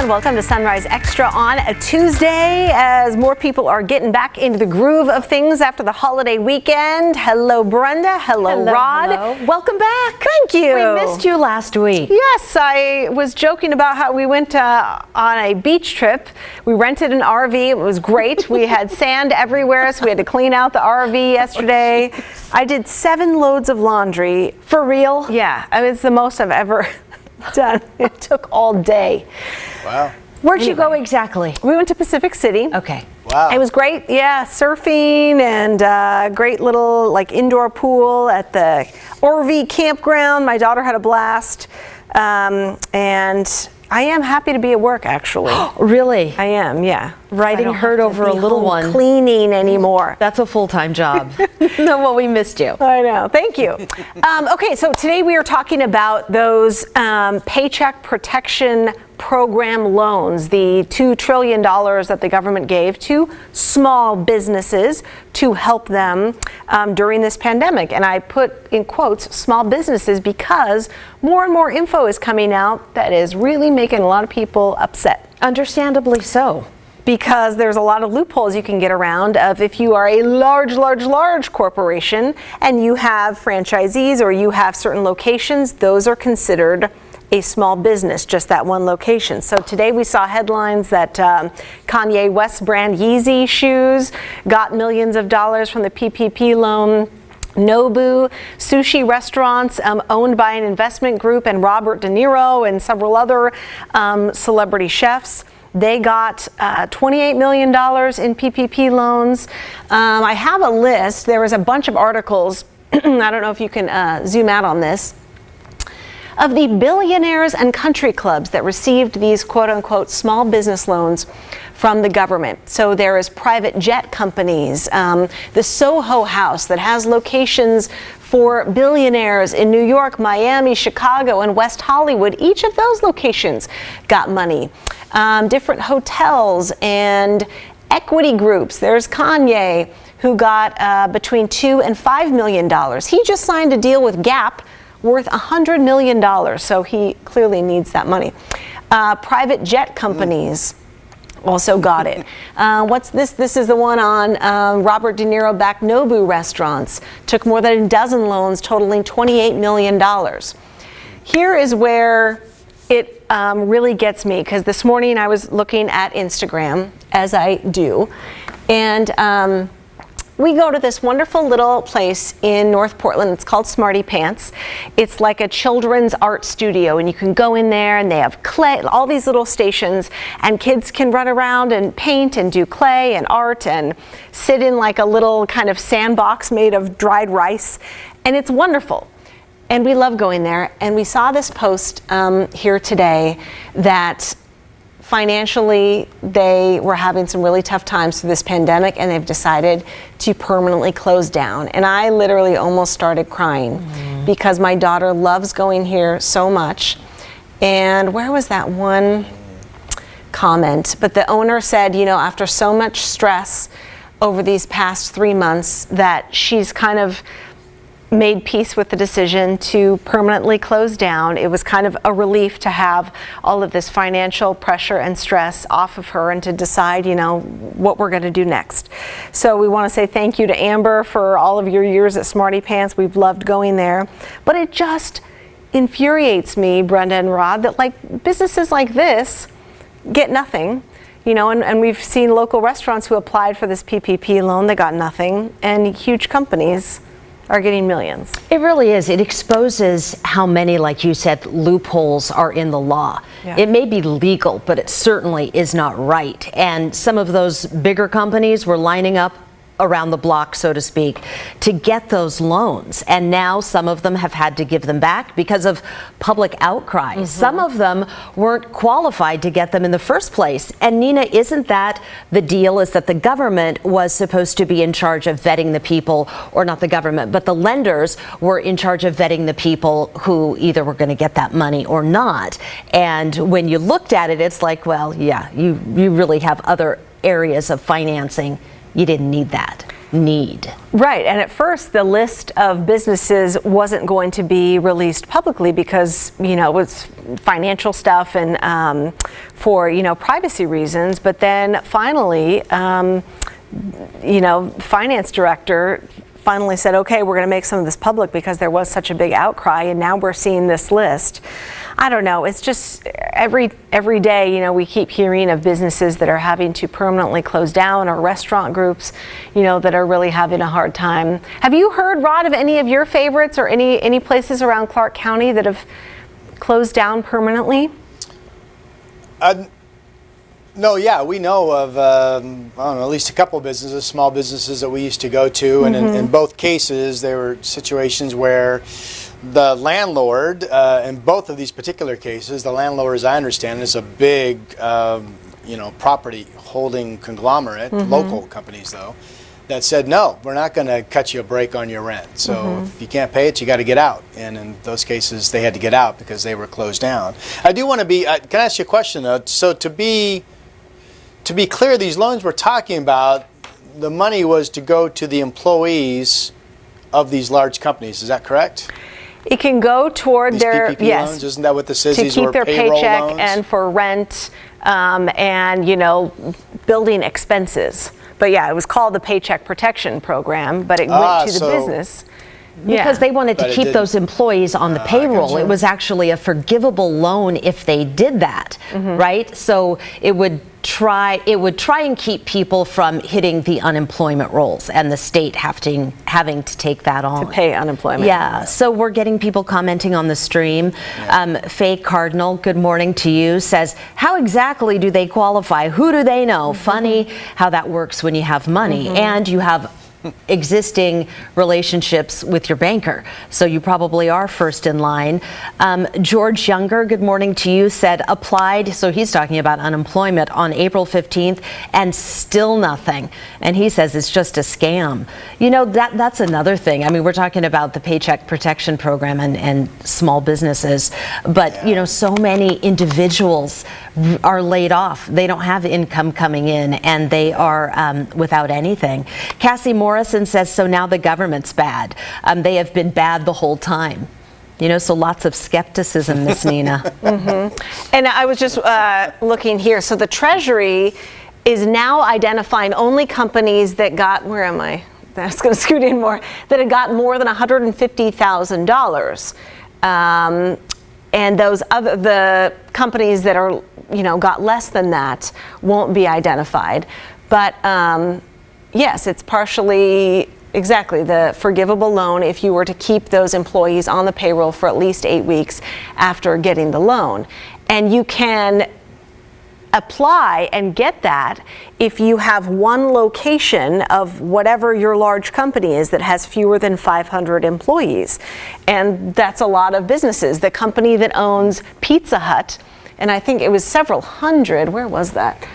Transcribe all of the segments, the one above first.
everyone. Welcome to Sunrise Extra on a Tuesday as more people are getting back into the groove of things after the holiday weekend. Hello, Brenda. Hello, Rod. Hello. Welcome back. Thank you. We missed you last week. Yes, I was joking about how we went on a beach trip. We rented an RV. It was great. We had sand everywhere, so we had to clean out the RV yesterday. I did 7 loads of laundry. For real? Yeah, I mean, it's the most I've ever done. It took all day. Wow. Where'd you go exactly? We went to Pacific City. Okay. Wow. It was great. Yeah, surfing and great little indoor pool at the RV campground. My daughter had a blast. And I am happy to be at work, actually. Really? I am, yeah. Riding herd over a little one. Cleaning anymore. That's a full-time job. No, well, we missed you. I know. Thank you. Okay, so today we are talking about those Paycheck Protection Program loans, the $2 trillion that the government gave to small businesses to help them during this pandemic. And I put in quotes small businesses because more and more info is coming out that is really making a lot of people upset. Understandably so. Because there's a lot of loopholes you can get around of if you are a large corporation and you have franchisees or you have certain locations, those are considered a small business, just that one location. So today we saw headlines that Kanye West brand Yeezy shoes got millions of dollars from the PPP loan. Nobu sushi restaurants owned by an investment group and Robert De Niro and several other celebrity chefs. They got $28 million in PPP loans. I have a list. There was a bunch of articles. I don't know if you can zoom out on this. Of the billionaires and country clubs that received these quote-unquote small business loans from the government. So there is private jet companies, the Soho House that has locations for billionaires in New York, Miami, Chicago, and West Hollywood. Each of those locations got money. Different hotels and equity groups. There's Kanye, who got between $2 and $5 million. He just signed a deal with Gap worth $100 million, so he clearly needs that money. Private jet companies also got it. What's this? This is the one on Robert De Niro-backed Nobu restaurants. Took more than a dozen loans totaling $28 million. Here is where it really gets me, because this morning I was looking at Instagram, as I do, and we go to this wonderful little place in North Portland. It's called Smarty Pants. It's like a children's art studio, and you can go in there and they have clay, all these little stations, and kids can run around and paint and do clay and art and sit in like a little kind of sandbox made of dried rice. And it's wonderful. And we love going there. And we saw this post here today that financially, they were having some really tough times through this pandemic, and they've decided to permanently close down. And I literally almost started crying because my daughter loves going here so much. And where was that one comment? But the owner said, you know, after so much stress over these past 3 months, that she's kind of made peace with the decision to permanently close down. It was kind of a relief to have all of this financial pressure and stress off of her and to decide, you know, what we're going to do next. So we want to say thank you to Amber for all of your years at Smarty Pants. We've loved going there. But it just infuriates me, Brenda and Rod, that businesses like this get nothing. You know, and we've seen local restaurants who applied for this PPP loan, they got nothing, and huge companies are getting millions. It really is. It exposes how many, like you said, loopholes are in the law. Yeah. It may be legal, but it certainly is not right. And some of those bigger companies were lining up around the block, so to speak, to get those loans. And now some of them have had to give them back because of public outcry. Some of them weren't qualified to get them in the first place. And Nina, isn't that the deal, is that the government was supposed to be in charge of vetting the people, or not the government, but the lenders were in charge of vetting the people who either were going to get that money or not. And when you looked at it, it's like, well, yeah, you really have other areas of financing. You didn't need that. need. Right, and at first the list of businesses wasn't going to be released publicly because, it was financial stuff and for, privacy reasons. But then finally, finance director finally said, okay, we're going to make some of this public because there was such a big outcry, and now we're seeing this list. I don't know. It's just every day, we keep hearing of businesses that are having to permanently close down, or restaurant groups, that are really having a hard time. Have you heard, Rod, of any of your favorites or any places around Clark County that have closed down permanently? No, yeah, we know of I don't know, at least a couple of businesses, small businesses that we used to go to, and in both cases there were situations where the landlord, in both of these particular cases, the landlord, as I understand, is a big, property holding conglomerate, local companies though, that said, no, we're not going to cut you a break on your rent. So if you can't pay it, you got to get out. And in those cases, they had to get out because they were closed down. I do want to be, can I ask you a question though? So to be clear, these loans we're talking about, the money was to go to the employees of these large companies. Is that correct? It can go toward these their PPP loans? Isn't that what this is? To These keep were their payroll paycheck loans? and for rent and building expenses. But yeah, it was called the Paycheck Protection Program, but it went to the business. Because they wanted to keep those employees on the payroll. It was actually a forgivable loan if they did that, right? So it would try and keep people from hitting the unemployment rolls, and the state having to take that on. To pay unemployment. Yeah, so we're getting people commenting on the stream. Faye Cardinal, good morning to you, says, how exactly do they qualify? Who do they know? Funny how that works when you have money and you have existing relationships with your banker. So you probably are first in line. George Younger, good morning to you, said applied, so he's talking about unemployment, on April 15th and still nothing. And he says it's just a scam. That's another thing. I mean, we're talking about the Paycheck Protection Program and small businesses, but so many individuals are laid off. They don't have income coming in, and they are without anything. Cassie Morrison says, so now the government's bad. They have been bad the whole time. So lots of skepticism, Miss Nina. And I was just looking here. So the Treasury is now identifying only companies that got, where am I? That's going to scoot in more, that had got more than $150,000. And the companies that are, got less than that won't be identified. But yes, it's partially exactly the forgivable loan if you were to keep those employees on the payroll for at least 8 weeks after getting the loan. And you can apply and get that if you have one location of whatever your large company is that has fewer than 500 employees. And that's a lot of businesses. The company that owns Pizza Hut, and I think it was several hundred, where was that?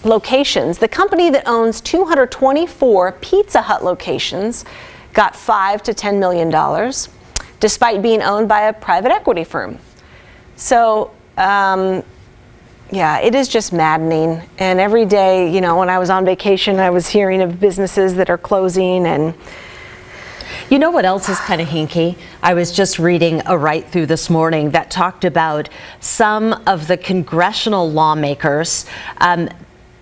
Locations. The company that owns 224 Pizza Hut locations got $5 to $10 million, despite being owned by a private equity firm. So, yeah, it is just maddening. And every day, when I was on vacation, I was hearing of businesses that are closing. And you know what else is kind of hinky? I was just reading a write through this morning that talked about some of the congressional lawmakers.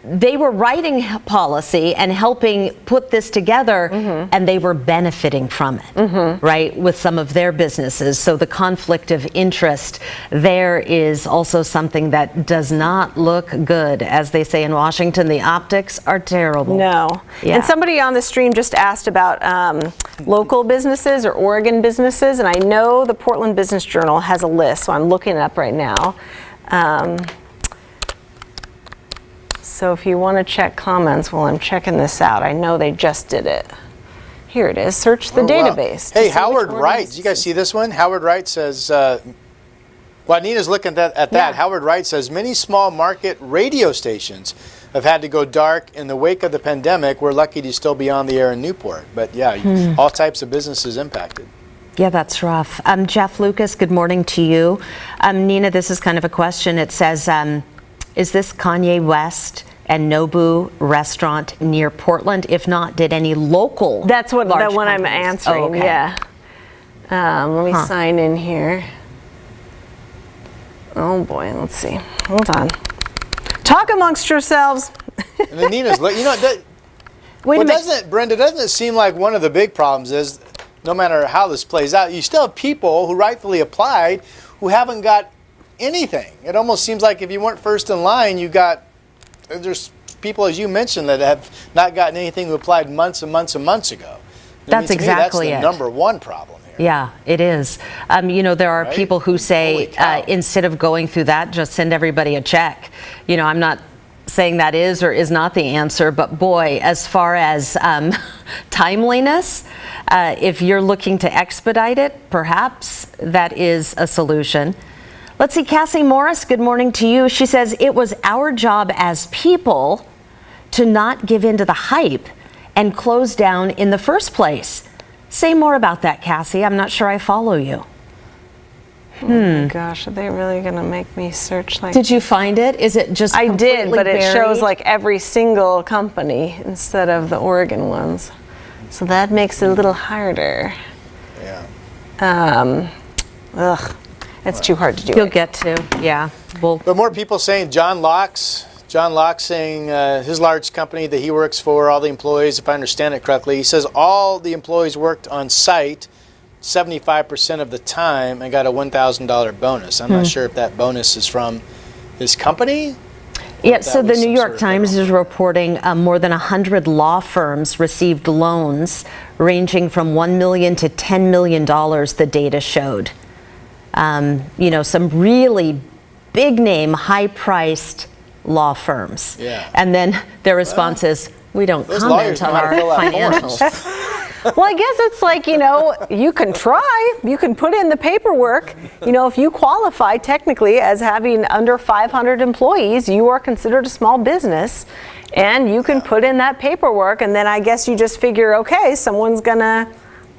They were writing policy and helping put this together, and they were benefiting from it, right, with some of their businesses. So the conflict of interest there is also something that does not look good. As they say in Washington, the optics are terrible. No. Yeah. And somebody on the stream just asked about local businesses or Oregon businesses, and I know the Portland Business Journal has a list, so I'm looking it up right now. So if you want to check comments while I'm checking this out, I know they just did it. Here it is. Search the database. Hey, Howard Wright. Did you guys see this one? Howard Wright says, while Nina's looking at that, Howard Wright says, many small market radio stations have had to go dark in the wake of the pandemic. We're lucky to still be on the air in Newport. But yeah, all types of businesses impacted. Yeah, that's rough. Jeff Lucas, good morning to you. Nina, this is kind of a question. It says, is this Kanye West and Nobu restaurant near Portland? If not, did any local? That's what the large one I'm companies? answering. Oh, okay. Yeah. Let me sign in here. Oh boy, let's see. Hold on. Talk amongst yourselves. And then Nina's, Brenda, doesn't it seem like one of the big problems is, no matter how this plays out, you still have people who rightfully applied who haven't got anything. It almost seems like if you weren't first in line, there's people, as you mentioned, that have not gotten anything who applied months and months and months ago. That's exactly that's the number one problem here. Yeah, it is. There are people who say instead of going through that, just send everybody a check. I'm not saying that is or is not the answer, but boy, as far as timeliness, if you're looking to expedite it, perhaps that is a solution. Let's see, Cassie Morris, good morning to you. She says, it was our job as people to not give in to the hype and close down in the first place. Say more about that, Cassie. I'm not sure I follow you. Oh my gosh, are they really going to make me search like? Did you find it? Is it just I did, but it buried? shows like every single company instead of the Oregon ones. So that makes it a little harder. Yeah. It's too hard to do. You'll get to, yeah. But more people saying John Locke's saying his large company that he works for, all the employees, if I understand it correctly, he says all the employees worked on site 75% of the time and got a $1,000 bonus. I'm not sure if that bonus is from his company. Yeah, so the New York Times is reporting more than 100 law firms received loans ranging from $1 million to $10 million, the data showed. Some really big name, high-priced law firms. Yeah. And then their response is, we don't comment on our financials. Well, I guess it's like, you can try, you can put in the paperwork. If you qualify technically as having under 500 employees, you are considered a small business, and you can put in that paperwork, and then I guess you just figure, okay, someone's gonna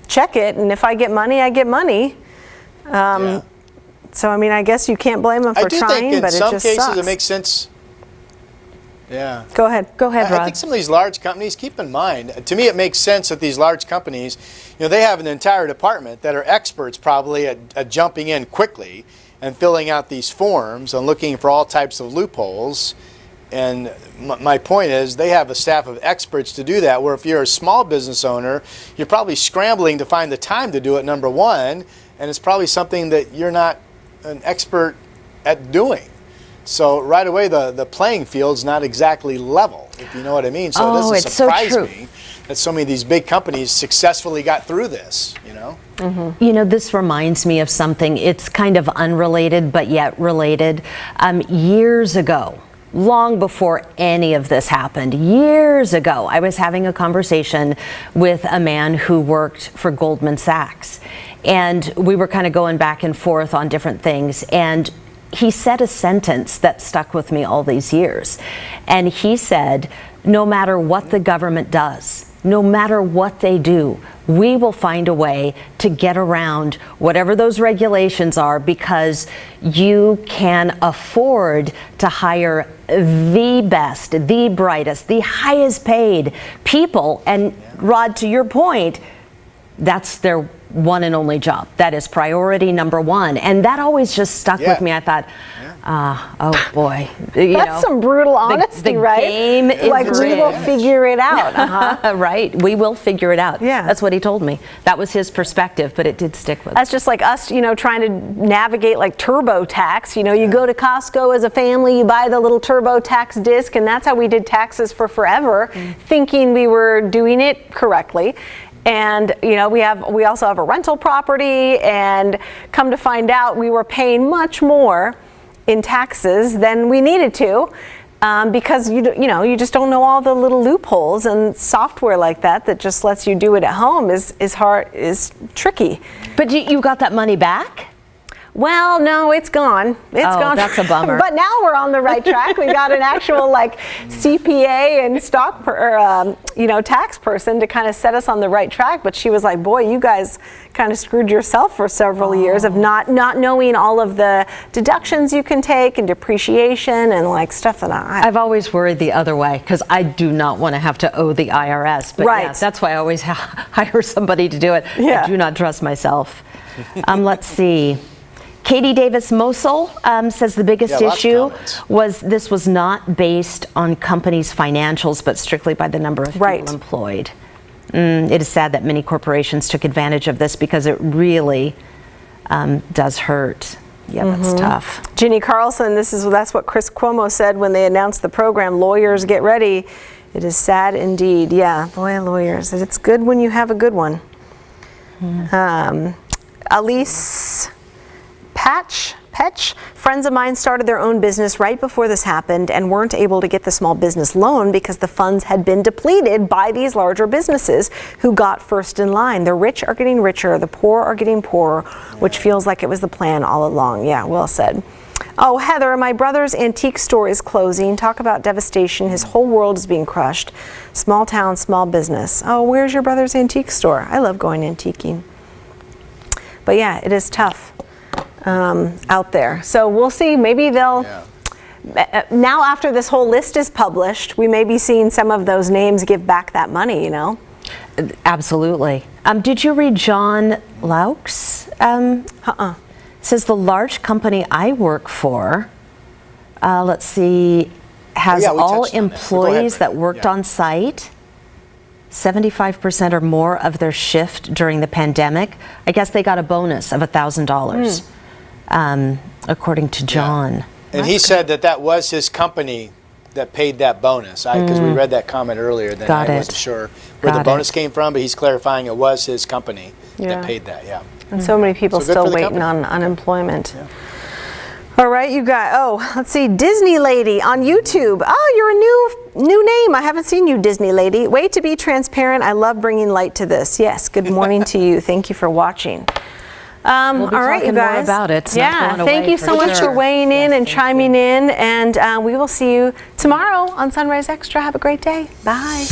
check it, and if I get money, I get money. So, I guess you can't blame them for trying, but it just sucks. I do think in some cases it makes sense. Yeah. Go ahead, Rod. I think some of these large companies, keep in mind, to me it makes sense that these large companies, they have an entire department that are experts probably at jumping in quickly and filling out these forms and looking for all types of loopholes. And my point is they have a staff of experts to do that, where if you're a small business owner, you're probably scrambling to find the time to do it, number one, and it's probably something that you're not an expert at doing. So right away, the playing field's not exactly level, if you know what I mean. So it doesn't surprise me that so many of these big companies successfully got through this, This reminds me of something. It's kind of unrelated, but yet related. Years ago, long before any of this happened, years ago, I was having a conversation with a man who worked for Goldman Sachs. And we were kind of going back and forth on different things. And he said a sentence that stuck with me all these years. And he said, no matter what the government does, no matter what they do, we will find a way to get around whatever those regulations are, because you can afford to hire the best, the brightest, the highest paid people. And Rod, to your point, that's their one and only job. That is priority number one. And that always just stuck with me. I thought, oh boy. That's some brutal honesty, the right? Game is like, we will figure it out. Right. We will figure it out. Yeah. That's what he told me. That was his perspective, but it did stick with me. That's just like us, trying to navigate like TurboTax. You go to Costco as a family, you buy the little TurboTax disc, and that's how we did taxes for forever, thinking we were doing it correctly. And we also have a rental property, and come to find out we were paying much more in taxes than we needed to, because you just don't know all the little loopholes, and software like that just lets you do it at home is tricky. But you got that money back? Well, no, it's gone. It's gone. That's a bummer. But now we're on the right track. We got an actual like CPA and tax person to kind of set us on the right track. But she was like, boy, you guys kind of screwed yourself for several years of not knowing all of the deductions you can take and depreciation and like stuff that I've always worried the other way because I do not want to have to owe the IRS. But Right. yeah, that's why I always hire somebody to do it. Yeah. I do not trust myself. Let's see. Katie Davis Mosul says the biggest issue was this was not based on companies' financials, but strictly by the number of people employed. It is sad that many corporations took advantage of this because it really does hurt. Yeah, that's tough. Ginny Carlson, that's what Chris Cuomo said when they announced the program. Lawyers, get ready. It is sad indeed. Yeah, boy, lawyers. It's good when you have a good one. Elise Petch, friends of mine started their own business right before this happened and weren't able to get the small business loan because the funds had been depleted by these larger businesses who got first in line. The rich are getting richer, the poor are getting poorer, which feels like it was the plan all along. Yeah, well said. Oh, Heather, my brother's antique store is closing. Talk about devastation. His whole world is being crushed. Small town, small business. Oh, where's your brother's antique store? I love going antiquing. But yeah, it is tough out there. So we'll see. Maybe they'll, now after this whole list is published, we may be seeing some of those names give back that money, you know? Absolutely. Did you read John Laux? Says the large company I work for, let's see, has all employees that worked on site. 75% or more of their shift during the pandemic. I guess they got a bonus of $1,000, according to John. And he said that was his company that paid that bonus. Because we read that comment earlier, then I wasn't sure where the bonus came from, but he's clarifying it was his company that paid that. Yeah. And so many people still waiting on unemployment. Yeah. All right, you got, let's see, Disney Lady on YouTube. Oh, you're a new name. I haven't seen you, Disney Lady. Way to be transparent. I love bringing light to this. Yes, good morning to you. Thank you for watching. We'll be all right, you guys. more about it. It's yeah, thank you so much for weighing in and chiming in. And we will see you tomorrow on Sunrise Extra. Have a great day. Bye.